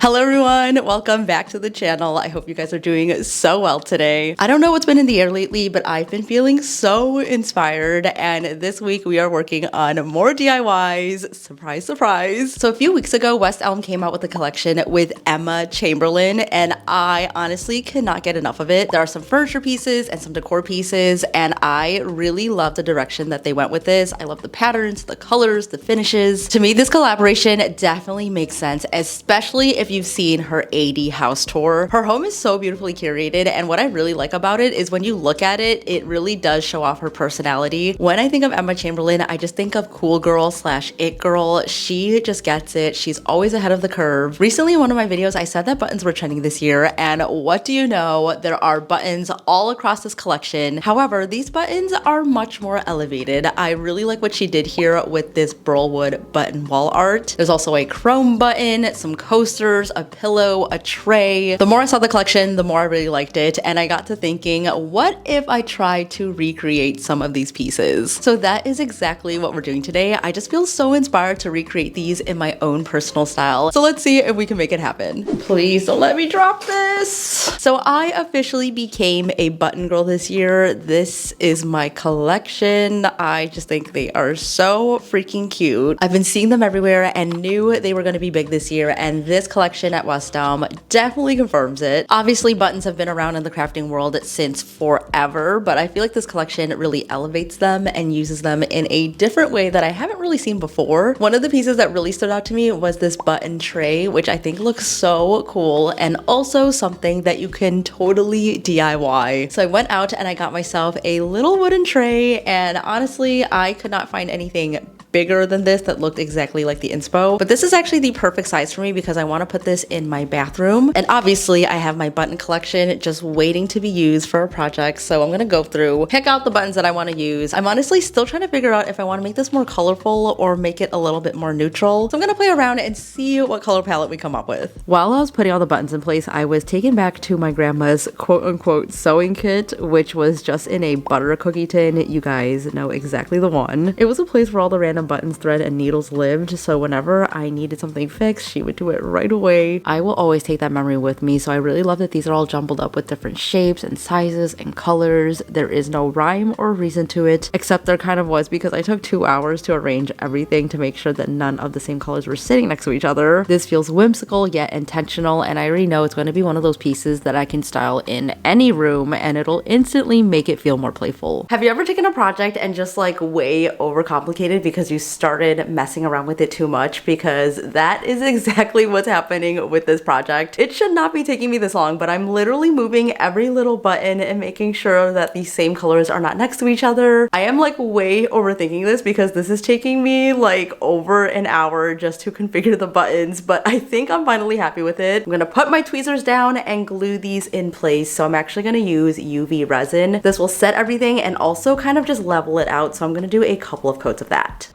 Hello everyone, welcome back to the channel. I hope you guys are doing so well today. I don't know what's been in the air lately, but I've been feeling so inspired, and this week we are working on more DIYs. Surprise, surprise. So a few weeks ago, West Elm came out with a collection with Emma Chamberlain, and I honestly cannot get enough of it. There are some furniture pieces and some decor pieces, and I really love the direction that they went with this. I love the patterns, the colors, the finishes. To me, this collaboration definitely makes sense, especially if you've seen her AD house tour. Her home is so beautifully curated, and what I really like about it is when you look at it, it really does show off her personality. When I think of Emma Chamberlain, I just think of cool girl slash it girl. She just gets it. She's always ahead of the curve. Recently in one of my videos, I said that buttons were trending this year, and what do you know? There are buttons all across this collection. However, these buttons are much more elevated. I really like what she did here with this burlwood button wall art. There's also a chrome button, some coasters, a pillow, a tray. The more I saw the collection, the more I really liked it, and I got to thinking, what if I tried to recreate some of these pieces? So that is exactly what we're doing today. I just feel so inspired to recreate these in my own personal style. So let's see if we can make it happen. Please don't let me drop this. So I officially became a button girl this year. This is my collection. I just think they are so freaking cute. I've been seeing them everywhere and knew they were going to be big this year, and this collection at West Elm definitely confirms it. Obviously, buttons have been around in the crafting world since forever, but I feel like this collection really elevates them and uses them in a different way that I haven't really seen before. One of the pieces that really stood out to me was this button tray, which I think looks so cool, and also something that you can totally DIY. So I went out and I got myself a little wooden tray, and honestly, I could not find anything bigger than this that looked exactly like the inspo, but this is actually the perfect size for me because I want to put this in my bathroom. And obviously I have my button collection just waiting to be used for a project, so I'm gonna go through, pick out the buttons that I want to use. I'm honestly still trying to figure out if I want to make this more colorful or make it a little bit more neutral, so I'm gonna play around and see what color palette we come up with. While I was putting all the buttons in place, I was taken back to my grandma's quote-unquote sewing kit, which was just in a butter cookie tin. You guys know exactly the one. It was a place where all the random buttons, thread, and needles lived, so whenever I needed something fixed, she would do it right away. I will always take that memory with me, so I really love that these are all jumbled up with different shapes and sizes and colors. There is no rhyme or reason to it, except there kind of was because I took 2 hours to arrange everything to make sure that none of the same colors were sitting next to each other. This feels whimsical yet intentional, and I already know it's going to be one of those pieces that I can style in any room and it'll instantly make it feel more playful. Have you ever taken a project and just like way overcomplicated because you started messing around with it too much? Because that is exactly what's happening with this project. It should not be taking me this long, but I'm literally moving every little button and making sure that these same colors are not next to each other. I am like way overthinking this because this is taking me like over an hour just to configure the buttons, but I think I'm finally happy with it. I'm gonna put my tweezers down and glue these in place. So I'm actually gonna use UV resin. This will set everything and also kind of just level it out. So I'm gonna do a couple of coats of that.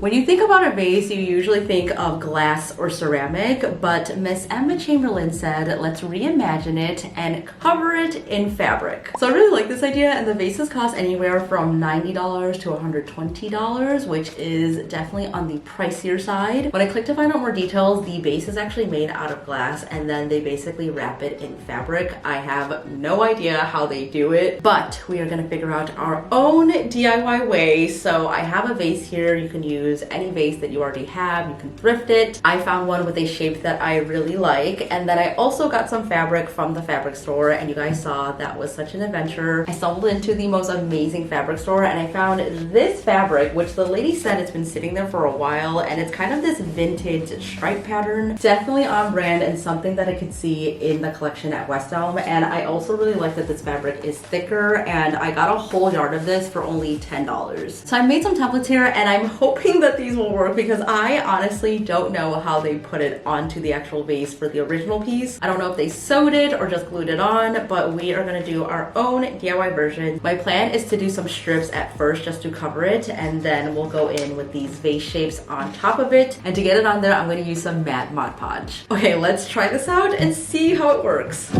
When you think about a vase, you usually think of glass or ceramic, but Miss Emma Chamberlain said, let's reimagine it and cover it in fabric. So I really like this idea, and the vases cost anywhere from $90 to $120, which is definitely on the pricier side. When I clicked to find out more details, the vase is actually made out of glass, and then they basically wrap it in fabric. I have no idea how they do it, but we are gonna figure out our own DIY way. So I have a vase here. You can use any vase that you already have. You can thrift it. I found one with a shape that I really like, and then I also got some fabric from the fabric store, and you guys saw that was such an adventure. I stumbled into the most amazing fabric store and I found this fabric, which the lady said it's been sitting there for a while, and it's kind of this vintage stripe pattern. Definitely on brand and something that I could see in the collection at West Elm. And I also really like that this fabric is thicker, and I got a whole yard of this for only $10. So I made some templates here, and I'm hoping that these will work because I honestly don't know how they put it onto the actual vase for the original piece. I don't know if they sewed it or just glued it on, but we are gonna do our own DIY version. My plan is to do some strips at first just to cover it, and then we'll go in with these vase shapes on top of it. And to get it on there, I'm gonna use some matte Mod Podge. Okay, let's try this out and see how it works.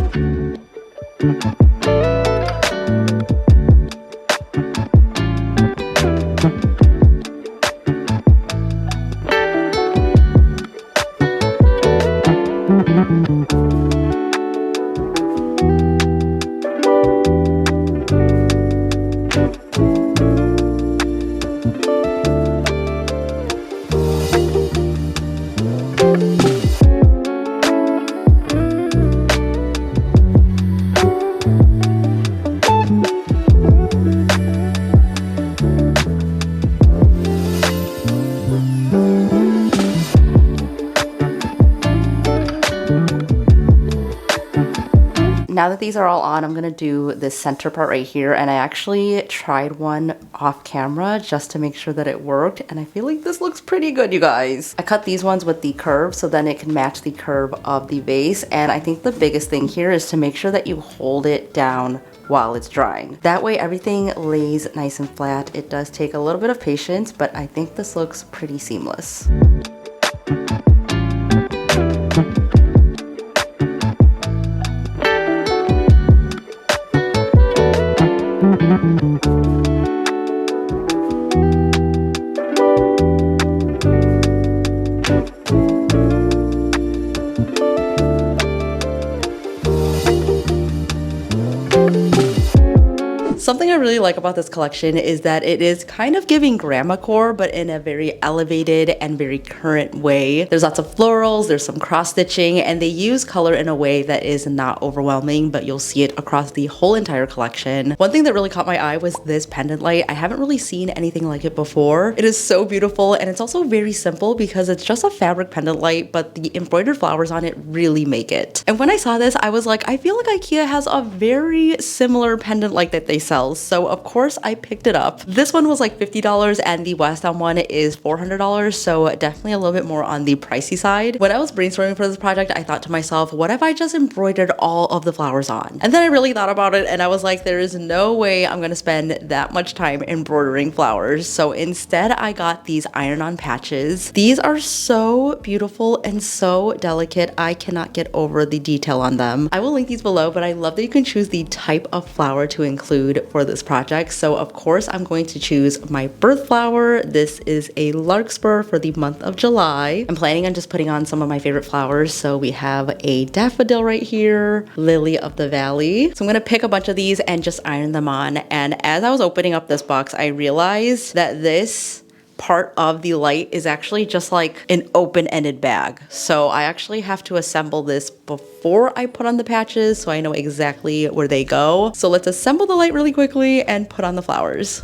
Now that these are all on, I'm gonna do this center part right here, and I actually tried one off camera just to make sure that it worked, and I feel like this looks pretty good, you guys. I cut these ones with the curve so then it can match the curve of the vase, and I think the biggest thing here is to make sure that you hold it down while it's drying. That way everything lays nice and flat. It does take a little bit of patience, but I think this looks pretty seamless. Something I really like about this collection is that it is kind of giving grandma-core, but in a very elevated and very current way. There's lots of florals, there's some cross-stitching, and they use color in a way that is not overwhelming, but you'll see it across the whole entire collection. One thing that really caught my eye was this pendant light. I haven't really seen anything like it before. It is so beautiful, and it's also very simple because it's just a fabric pendant light, but the embroidered flowers on it really make it. And when I saw this, I was like, I feel like IKEA has a very similar pendant light that they sell. So of course I picked it up. This one was like $50 and the West Elm one is $400, so definitely a little bit more on the pricey side. When I was brainstorming for this project, I thought to myself, what if I just embroidered all of the flowers on? And then I really thought about it and I was like, there is no way I'm gonna spend that much time embroidering flowers. So instead I got these iron-on patches. These are so beautiful and so delicate. I cannot get over the detail on them. I will link these below, but I love that you can choose the type of flower to include for this project. So of course I'm going to choose my birth flower. This is a larkspur for the month of July. I'm planning on just putting on some of my favorite flowers. So we have a daffodil right here, lily of the valley. So I'm gonna pick a bunch of these and just iron them on. And as I was opening up this box, I realized that this part of the light is actually just like an open-ended bag. So I actually have to assemble this before I put on the patches so I know exactly where they go. So let's assemble the light really quickly and put on the flowers.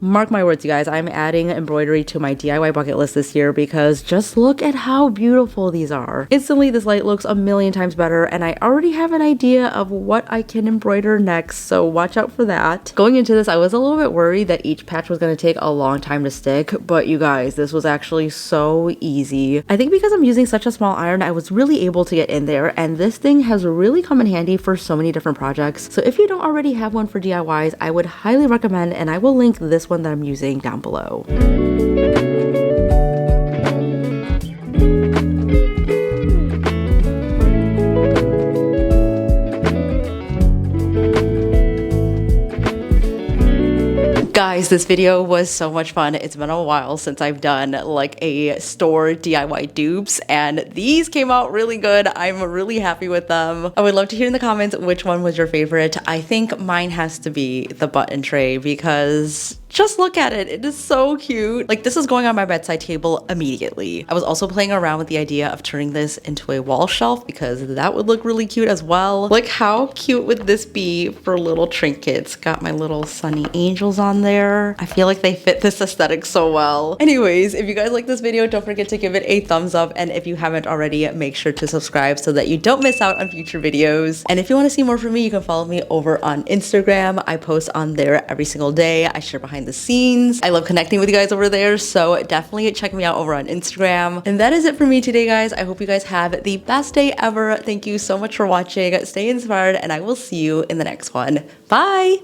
Mark my words, you guys, I'm adding embroidery to my DIY bucket list this year because just look at how beautiful these are. Instantly, this light looks a million times better, and I already have an idea of what I can embroider next, so watch out for that. Going into this, I was a little bit worried that each patch was going to take a long time to stick, but you guys, this was actually so easy. I think because I'm using such a small iron, I was really able to get in there, and this thing has really come in handy for so many different projects. So if you don't already have one for DIYs, I would highly recommend, and I will link this one that I'm using down below. Guys, this video was so much fun. It's been a while since I've done like a store DIY dupes, and these came out really good. I'm really happy with them. I would love to hear in the comments which one was your favorite. I think mine has to be the button tray because Just look at it. It is so cute. Like, this is going on my bedside table immediately. I was also playing around with the idea of turning this into a wall shelf because that would look really cute as well. Like, how cute would this be for little trinkets? Got my little sunny angels on there. I feel like they fit this aesthetic so well. Anyways, if you guys like this video, don't forget to give it a thumbs up. And if you haven't already, make sure to subscribe so that you don't miss out on future videos. And if you want to see more from me, you can follow me over on Instagram. I post on there every single day. I share behind the scenes. I love connecting with you guys over there, so definitely check me out over on Instagram. And that is it for me today, guys. I hope you guys have the best day ever. Thank you so much for watching. Stay inspired, and I will see you in the next one. Bye!